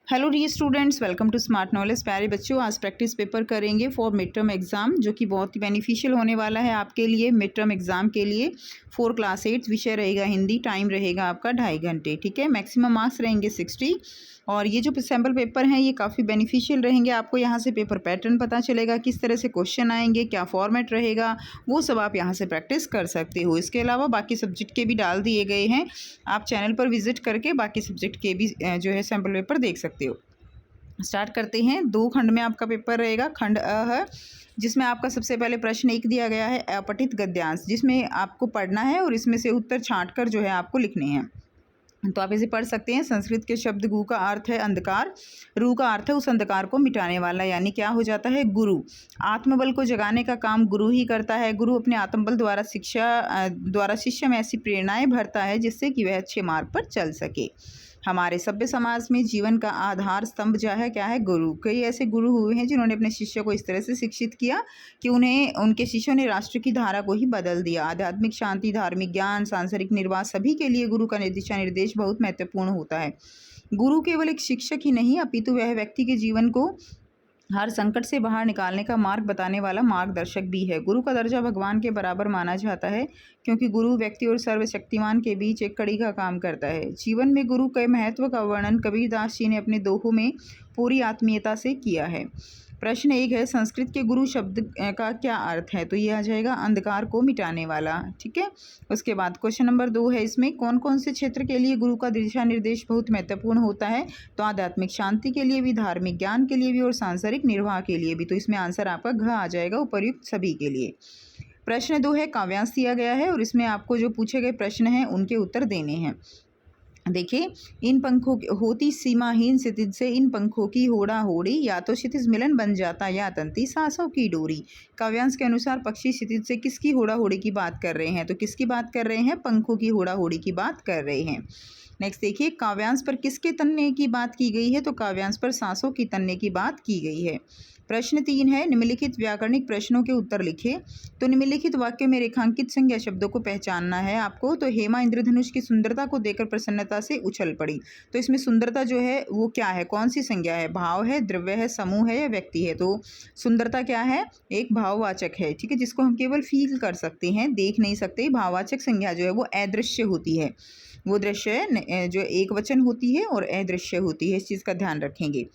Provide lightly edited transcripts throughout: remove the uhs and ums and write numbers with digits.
Hello dear students, welcome to smart knowledge. प्यारे बच्चों, आज प्रैक्टिस पेपर करेंगे फॉर मिड टर्म एग्ज़ाम, जो कि बहुत ही बेनिफिशियल होने वाला है आपके लिए। मिड टर्म एग्ज़ाम के लिए 4 क्लास 8 विषय रहेगा हिंदी। टाइम रहेगा आपका 2.5 घंटे, ठीक है। मैक्सिमम मार्क्स रहेंगे 60। और ये जो सैम्पल पेपर हैं ये काफ़ी बेनिफिशियल रहेंगे। आपको यहाँ से पेपर पैटर्न पता चलेगा, किस तरह से क्वेश्चन आएंगे, क्या फॉर्मेट रहेगा, वो सब आप यहाँ से प्रैक्टिस कर सकते हो। इसके अलावा बाकी सब्जेक्ट के भी डाल दिए गए हैं। आप चैनल पर विजिट करके बाकी सब्जेक्ट के भी जो है सैम्पल पेपर देख सकते हो। स्टार्ट करते हैं। 2 खंड में आपका पेपर रहेगा। खंड अ है, जिसमें आपका सबसे पहले प्रश्न 1 दिया गया है, अपठित गद्यांश, जिसमें आपको पढ़ना है और इसमें से उत्तर छांटकर जो है आपको लिखने हैं। तो आप इसे पढ़ सकते हैं। संस्कृत के शब्द गु का अर्थ है अंधकार, रू का अर्थ है उस अंधकार को मिटाने वाला, यानी क्या हो जाता है, गुरु। आत्मबल को जगाने का काम गुरु ही करता है। गुरु अपने आत्मबल द्वारा शिष्य में ऐसी प्रेरणाएं भरता है जिससे कि वह अच्छे मार्ग पर चल सके। हमारे सभ्य समाज में जीवन का आधार स्तंभ जो है क्या है, गुरु। कई ऐसे गुरु हुए हैं जिन्होंने अपने शिष्य को इस तरह से शिक्षित किया कि उनके शिष्यों ने राष्ट्र की धारा को ही बदल दिया। आध्यात्मिक शांति, धार्मिक ज्ञान, सांसारिक निर्वाह, सभी के लिए गुरु का दिशा निर्देश बहुत महत्वपूर्ण होता है। गुरु केवल एक शिक्षक ही नहीं, अपितु वह व्यक्ति के जीवन को हर संकट से बाहर निकालने का मार्ग बताने वाला मार्गदर्शक भी है। गुरु का दर्जा भगवान के बराबर माना जाता है, क्योंकि गुरु व्यक्ति और सर्वशक्तिमान के बीच एक कड़ी का काम करता है। जीवन में गुरु के महत्व का वर्णन कबीरदास जी ने अपने दोहों में पूरी आत्मीयता से किया है। प्रश्न 1 है, संस्कृत के गुरु शब्द का क्या अर्थ है? तो ये आ जाएगा अंधकार को मिटाने वाला, ठीक है। उसके बाद क्वेश्चन नंबर 2 है, इसमें कौन कौन से क्षेत्र के लिए गुरु का दिशा निर्देश बहुत महत्वपूर्ण होता है? तो आध्यात्मिक शांति के लिए भी, धार्मिक ज्ञान के लिए भी और सांसारिक निर्वाह के लिए भी। तो इसमें आंसर आपका घ आ जाएगा, उपर्युक्त सभी के लिए। प्रश्न 2 है, काव्यांश दिया गया है और इसमें आपको जो पूछे गए प्रश्न हैं उनके उत्तर देने हैं। देखिए, इन पंखों की होती सीमाहीन क्षितिज से, इन पंखों की होड़ा होड़ी, या तो क्षितिज मिलन बन जाता या तंती सांसों की डोरी। काव्यांश के अनुसार पक्षी क्षितिज से किसकी होड़ा होड़ी की बात कर रहे हैं? तो किसकी बात कर रहे हैं? पंखों की होड़ा होड़ी की बात कर रहे हैं। नेक्स्ट देखिए, काव्यांश पर किसके तनने की बात की गई है? तो काव्यांश पर सांसों की तनने की बात की गई है। प्रश्न 3 है, निम्नलिखित व्याकरणिक प्रश्नों के उत्तर लिखिए। तो निम्नलिखित वाक्य में रेखांकित संज्ञा शब्दों को पहचानना है आपको। तो हेमा इंद्रधनुष की सुंदरता को देखकर प्रसन्नता से उछल पड़ी। तो इसमें सुंदरता जो है वो क्या है, कौन सी संज्ञा है? भाव है, द्रव्य है, समूह है या व्यक्ति है? तो सुंदरता क्या है? एक भाववाचक है, ठीक है, जिसको हम केवल फील कर सकते हैं, देख नहीं सकते। भाववाचक संज्ञा जो है वो अदृश्य होती है। वो दृश्य जो एक वचन होती है और अदृश्य होती है, इस चीज़ का ध्यान रखेंगे।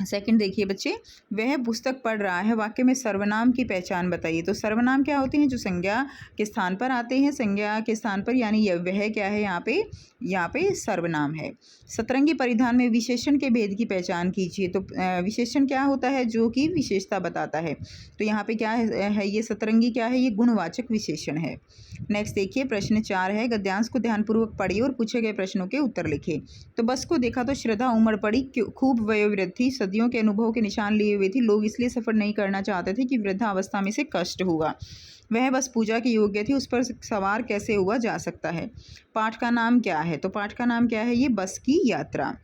सेकंड देखिए बच्चे, वह पुस्तक पढ़ रहा है, वाक्य में सर्वनाम की पहचान बताइए। तो सर्वनाम क्या होते हैं? जो संज्ञा के स्थान पर आते हैं, संज्ञा के स्थान पर, यानी वह क्या है यहाँ पे सर्वनाम है। सतरंगी परिधान में विशेषण के भेद की पहचान कीजिए। तो विशेषण क्या होता है? जो कि विशेषता बताता है। तो यहाँ पे क्या है, ये सतरंगी क्या है? ये गुणवाचक विशेषण है। नेक्स्ट देखिए, प्रश्न 4 है, गद्यांश को ध्यानपूर्वक पढ़िए और पूछे गए प्रश्नों के उत्तर लिखिए। तो बस को देखा तो श्रद्धा उमड़ पड़ी, खूब वयोवृद्धि, सदियों के अनुभव के निशान लिए हुए थी। लोग इसलिए सफ़र नहीं करना चाहते थे कि वृद्धावस्था में से कष्ट होगा। वह बस पूजा के योग्य थी, उस पर सवार कैसे हुआ जा सकता है? पाठ का नाम क्या है? तो पाठ का नाम क्या है? ये बस की यात्रा।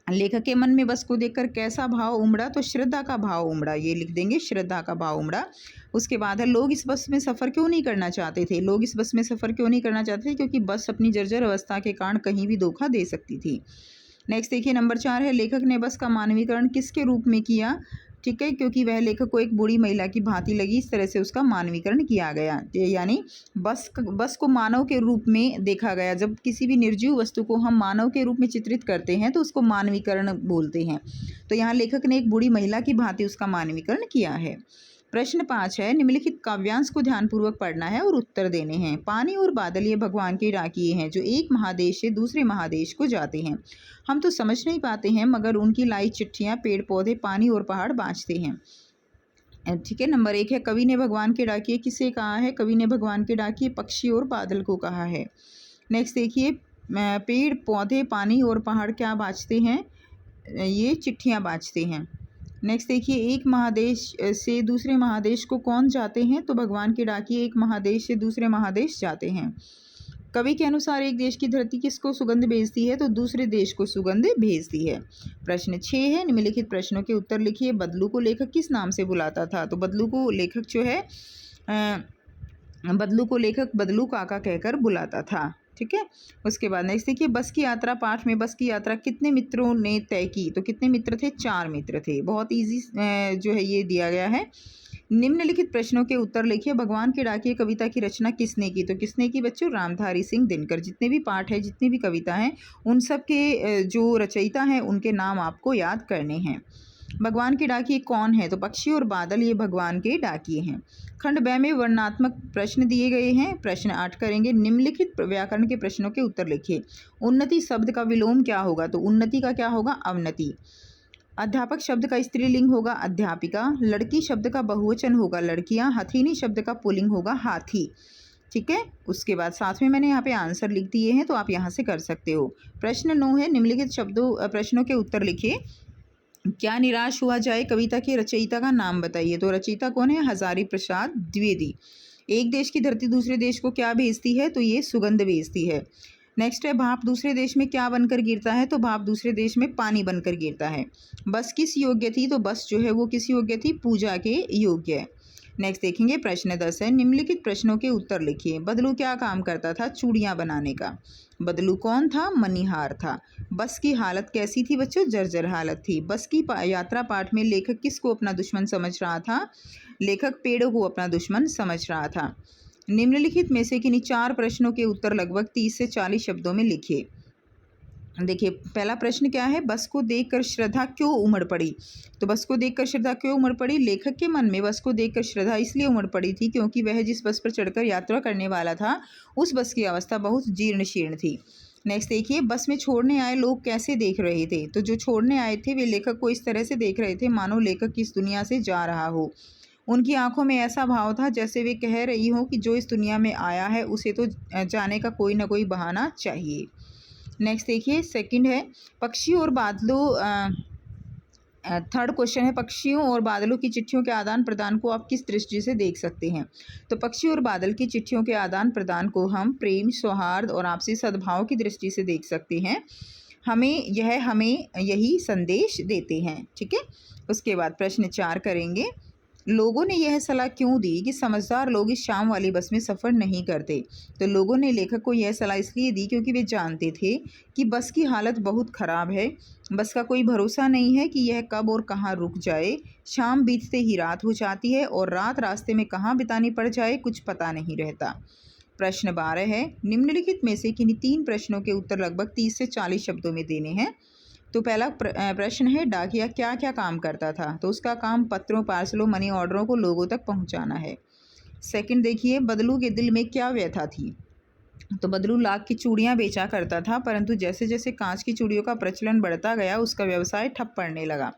लेखक के मन में बस को देखकर कैसा भाव उमड़ा? तो श्रद्धा का भाव उमड़ा, ये लिख देंगे, श्रद्धा का भाव उमड़ा। उसके बाद है, लोग इस बस में सफ़र क्यों नहीं करना चाहते थे? लोग इस बस में सफ़र क्यों नहीं करना चाहते थे? क्योंकि बस अपनी जर्जर अवस्था के कारण कहीं भी धोखा दे सकती थी। नेक्स्ट देखिए, नंबर 4 है, लेखक ने बस का मानवीकरण किसके रूप में किया? ठीक है, क्योंकि वह लेखक को एक बूढ़ी महिला की भांति लगी, इस तरह से उसका मानवीकरण किया गया। यानी बस को मानव के रूप में देखा गया। जब किसी भी निर्जीव वस्तु को हम मानव के रूप में चित्रित करते हैं तो उसको मानवीकरण बोलते हैं। तो यहाँ लेखक ने एक बूढ़ी महिला की भांति उसका मानवीकरण किया है। प्रश्न 5 है, निम्नलिखित काव्यांश को ध्यानपूर्वक पढ़ना है और उत्तर देने हैं। पानी और बादल ये भगवान के डाकिये हैं जो एक महादेश से दूसरे महादेश को जाते हैं। हम तो समझ नहीं पाते हैं, मगर उनकी लाई चिट्ठियाँ पेड़ पौधे, पानी और पहाड़ बाँचते हैं। ठीक है। नंबर 1 है, कवि ने भगवान के डाकिये किसे कहा है? कवि ने भगवान के डाकिये पक्षी और बादल को कहा है। नेक्स्ट देखिए, पेड़ पौधे, पानी और पहाड़ क्या बाँचते हैं? ये चिट्ठियाँ बाँचते हैं। नेक्स्ट देखिए, एक महादेश से दूसरे महादेश को कौन जाते हैं? तो भगवान के डाकिये एक महादेश से दूसरे महादेश जाते हैं। कवि के अनुसार एक देश की धरती किसको सुगंध भेजती है? तो दूसरे देश को सुगंध भेजती है। प्रश्न 6 है, निम्नलिखित प्रश्नों के उत्तर लिखिए। बदलू को लेखक किस नाम से बुलाता था? तो बदलू को लेखक जो है बदलू को लेखक बदलू काका कहकर बुलाता था। ठीक है। उसके बाद नेक्स्ट देखिए, बस की यात्रा पाठ में बस की यात्रा कितने मित्रों ने तय की? तो कितने मित्र थे? 4 मित्र थे। बहुत ईजी जो है ये दिया गया है। निम्नलिखित प्रश्नों के उत्तर लिखिए। भगवान के डाकिए कविता की रचना किसने की? तो किसने की बच्चों? रामधारी सिंह दिनकर। जितने भी पाठ है, जितनी भी कविता हैं, उन सब के जो रचयिता हैं उनके नाम आपको याद करने हैं। भगवान के डाकिए कौन है? तो पक्षी और बादल ये भगवान के डाकिए हैं। खंड ब में वर्णनात्मक प्रश्न दिए गए हैं। प्रश्न 8 करेंगे। निम्नलिखित व्याकरण के प्रश्नों के उत्तर लिखिए। उन्नति शब्द का विलोम क्या होगा? तो उन्नति का क्या होगा? अवनति। अध्यापक शब्द का स्त्रीलिंग होगा अध्यापिका। लड़की शब्द का बहुवचन होगा लड़कियां। हथीनी शब्द का पुल्लिंग होगा हाथी। ठीक है। उसके बाद साथ में मैंने यहाँ पे आंसर लिख दिए हैं, तो आप यहाँ से कर सकते हो। प्रश्न 9 है, निम्नलिखित प्रश्नों के उत्तर लिखिए। क्या निराश हुआ जाए कविता के रचयिता का नाम बताइए? तो रचयिता कौन है? हजारी प्रसाद द्विवेदी। एक देश की धरती दूसरे देश को क्या भेजती है? तो ये सुगंध भेजती है। नेक्स्ट है, भाप दूसरे देश में क्या बनकर गिरता है? तो भाप दूसरे देश में पानी बनकर गिरता है। बस किस योग्य थी? तो बस जो है वो किस योग्य थी? पूजा के योग्य है। नेक्स्ट देखेंगे प्रश्न 10 है, निम्नलिखित प्रश्नों के उत्तर लिखिए। बदलू क्या काम करता था? चूड़ियाँ बनाने का। बदलू कौन था? मनीहार था। बस की हालत कैसी थी बच्चों? जर्जर हालत थी। बस की यात्रा पाठ में लेखक किसको अपना दुश्मन समझ रहा था? लेखक पेड़ों को अपना दुश्मन समझ रहा था। निम्नलिखित में से किन्हीं 4 प्रश्नों के उत्तर लगभग 30 से 40 शब्दों में लिखिए। देखिए, पहला प्रश्न क्या है? बस को देखकर श्रद्धा क्यों उमड़ पड़ी? तो बस को देखकर श्रद्धा क्यों उमड़ पड़ी? लेखक के मन में बस को देखकर श्रद्धा इसलिए उमड़ पड़ी थी क्योंकि वह जिस बस पर चढ़कर यात्रा करने वाला था उस बस की अवस्था बहुत जीर्ण शीर्ण थी। नेक्स्ट देखिए, बस में छोड़ने आए लोग कैसे देख रहे थे? तो जो छोड़ने आए थे वे लेखक को इस तरह से देख रहे थे मानो लेखक इस दुनिया से जा रहा हो। उनकी आंखों में ऐसा भाव था जैसे वे कह रही हो कि जो इस दुनिया में आया है उसे तो जाने का कोई ना कोई बहाना चाहिए। नेक्स्ट देखिए, सेकंड है, पक्षियों और बादलों थर्ड क्वेश्चन है, पक्षियों और बादलों की चिट्ठियों के आदान प्रदान को आप किस दृष्टि से देख सकते हैं? तो पक्षी और बादल की चिट्ठियों के आदान प्रदान को हम प्रेम, सौहार्द और आपसी सद्भाव की दृष्टि से देख सकते हैं। हमें यही संदेश देते हैं। ठीक है। उसके बाद प्रश्न 4 करेंगे। लोगों ने यह सलाह क्यों दी कि समझदार लोग इस शाम वाली बस में सफ़र नहीं करते? तो लोगों ने लेखक को यह सलाह इसलिए दी क्योंकि वे जानते थे कि बस की हालत बहुत ख़राब है। बस का कोई भरोसा नहीं है कि यह कब और कहाँ रुक जाए। शाम बीतते ही रात हो जाती है और रात रास्ते में कहाँ बितानी पड़ जाए कुछ पता नहीं रहता। प्रश्न 12 है, निम्नलिखित में से किन्हीं 3 प्रश्नों के उत्तर लगभग 30 से 40 शब्दों में देने हैं। तो पहला प्रश्न है, डाकिया क्या क्या काम करता था? तो उसका काम पत्रों, पार्सलों, मनी ऑर्डरों को लोगों तक पहुंचाना है। सेकंड देखिए, बदलू के दिल में क्या व्यथा थी? तो बदलू लाख की चूड़ियां बेचा करता था, परंतु जैसे जैसे कांच की चूड़ियों का प्रचलन बढ़ता गया उसका व्यवसाय ठप पड़ने लगा।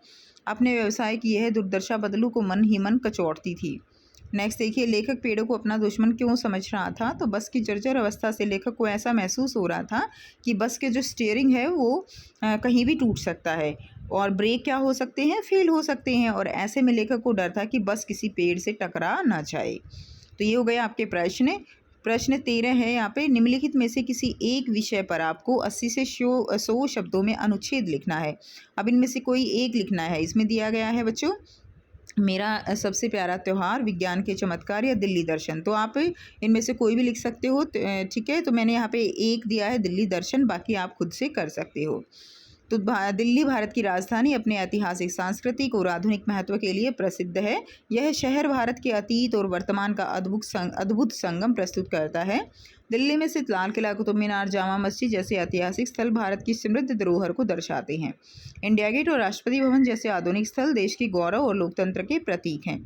अपने व्यवसाय की यह दुर्दशा बदलू को मन ही मन कचोटती थी। नेक्स्ट देखिए, लेखक पेड़ों को अपना दुश्मन क्यों समझ रहा था? तो बस की जर्जर अवस्था से लेखक को ऐसा महसूस हो रहा था कि बस के जो स्टीयरिंग है वो कहीं भी टूट सकता है और ब्रेक क्या हो सकते हैं? फेल हो सकते हैं। और ऐसे में लेखक को डर था कि बस किसी पेड़ से टकरा ना जाए। तो ये हो गए आपके प्रश्न। प्रश्न 13 है, यहाँ पे निम्नलिखित में से किसी एक विषय पर आपको 80 से 100 शब्दों में अनुच्छेद लिखना है। अब इनमें से कोई एक लिखना है। इसमें दिया गया है बच्चों, मेरा सबसे प्यारा त्यौहार, विज्ञान के चमत्कार या दिल्ली दर्शन। तो आप इनमें से कोई भी लिख सकते हो। ठीक है। तो मैंने यहाँ पे एक दिया है दिल्ली दर्शन, बाकी आप खुद से कर सकते हो। तो दिल्ली भारत की राजधानी अपने ऐतिहासिक, सांस्कृतिक और आधुनिक महत्व के लिए प्रसिद्ध है। यह शहर भारत के अतीत और वर्तमान का अद्भुत संगम प्रस्तुत करता है। दिल्ली में स्थित लाल किला, कुतुब मीनार, जामा मस्जिद जैसे ऐतिहासिक स्थल भारत की समृद्ध धरोहर को दर्शाते हैं। इंडिया गेट और राष्ट्रपति भवन जैसे आधुनिक स्थल देश की गौरव और लोकतंत्र के प्रतीक हैं।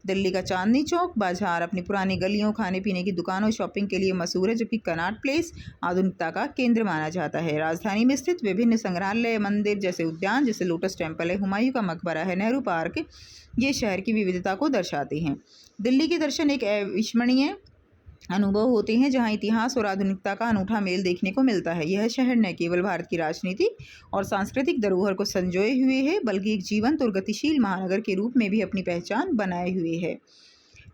दिल्ली का चांदनी चौक बाजार अपनी पुरानी गलियों, खाने पीने की दुकानों, शॉपिंग के लिए मशहूर है, जबकि कनॉट प्लेस आधुनिकता का केंद्र माना जाता है। राजधानी में स्थित विभिन्न संग्रहालय, मंदिर जैसे उद्यान जैसे लोटस टेम्पल है, हुमायूं का मकबरा है, नेहरू पार्क, ये शहर की विविधता को दर्शाते हैं। दिल्ली के दर्शन एक अविस्मरणीय अनुभव होते हैं जहां इतिहास और आधुनिकता का अनूठा मेल देखने को मिलता है। यह शहर न केवल भारत की राजनीतिक और सांस्कृतिक धरोहर को संजोए हुए है, बल्कि एक जीवंत और गतिशील महानगर के रूप में भी अपनी पहचान बनाए हुए है।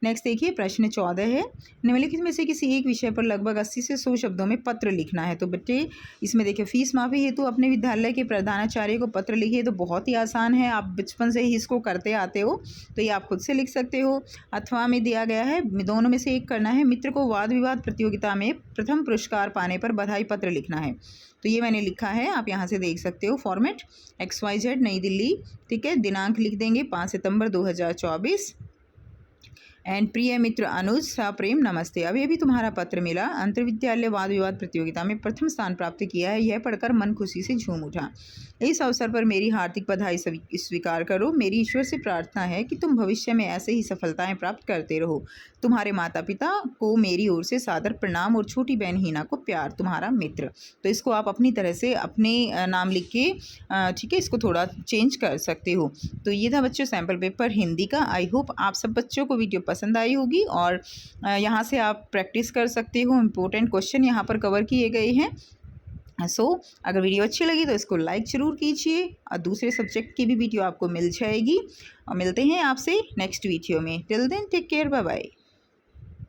नेक्स्ट देखिए प्रश्न 14 है, निम्नलिखित में से किसी एक विषय पर लगभग 80 से 100 शब्दों में पत्र लिखना है। तो बच्चे इसमें देखिए फीस माफ़ी हेतु अपने विद्यालय के प्रधानाचार्य को पत्र लिखिए। तो बहुत ही आसान है, आप बचपन से ही इसको करते आते हो, तो ये आप खुद से लिख सकते हो। अथवा में दिया गया है, दोनों में से एक करना है। मित्र को वाद विवाद प्रतियोगिता में प्रथम पुरस्कार पाने पर बधाई पत्र लिखना है। तो ये मैंने लिखा है, आप यहाँ से देख सकते हो। फॉर्मेट XYZ नई दिल्ली, ठीक है। दिनांक लिख देंगे 5 सितंबर 2024। एंड प्रिय मित्र अनुज सा प्रेम नमस्ते, अभी अभी तुम्हारा पत्र मिला। अंतर विद्यालय वाद विवाद प्रतियोगिता में प्रथम स्थान प्राप्त किया है, यह पढ़कर मन खुशी से झूम उठा। इस अवसर पर मेरी हार्दिक बधाई स्वीकार करो। मेरी ईश्वर से प्रार्थना है कि तुम भविष्य में ऐसे ही सफलताएं प्राप्त करते रहो। तुम्हारे माता पिता को मेरी ओर से सादर प्रणाम और छोटी बहन हीना को प्यार, तुम्हारा मित्र। तो इसको आप अपनी तरह से अपने नाम लिख के ठीक है, इसको थोड़ा चेंज कर सकते हो। तो ये था बच्चों सैम्पल पेपर हिंदी का। आई होप आप सब बच्चों को वीडियो पसंद आई होगी और यहाँ से आप प्रैक्टिस कर सकते हो। इम्पोर्टेंट क्वेश्चन यहाँ पर कवर किए गए हैं। अगर वीडियो अच्छी लगी तो इसको लाइक ज़रूर कीजिए और दूसरे सब्जेक्ट की भी वीडियो आपको मिल जाएगी। और मिलते हैं आपसे नेक्स्ट वीडियो में। Till then take care, bye bye.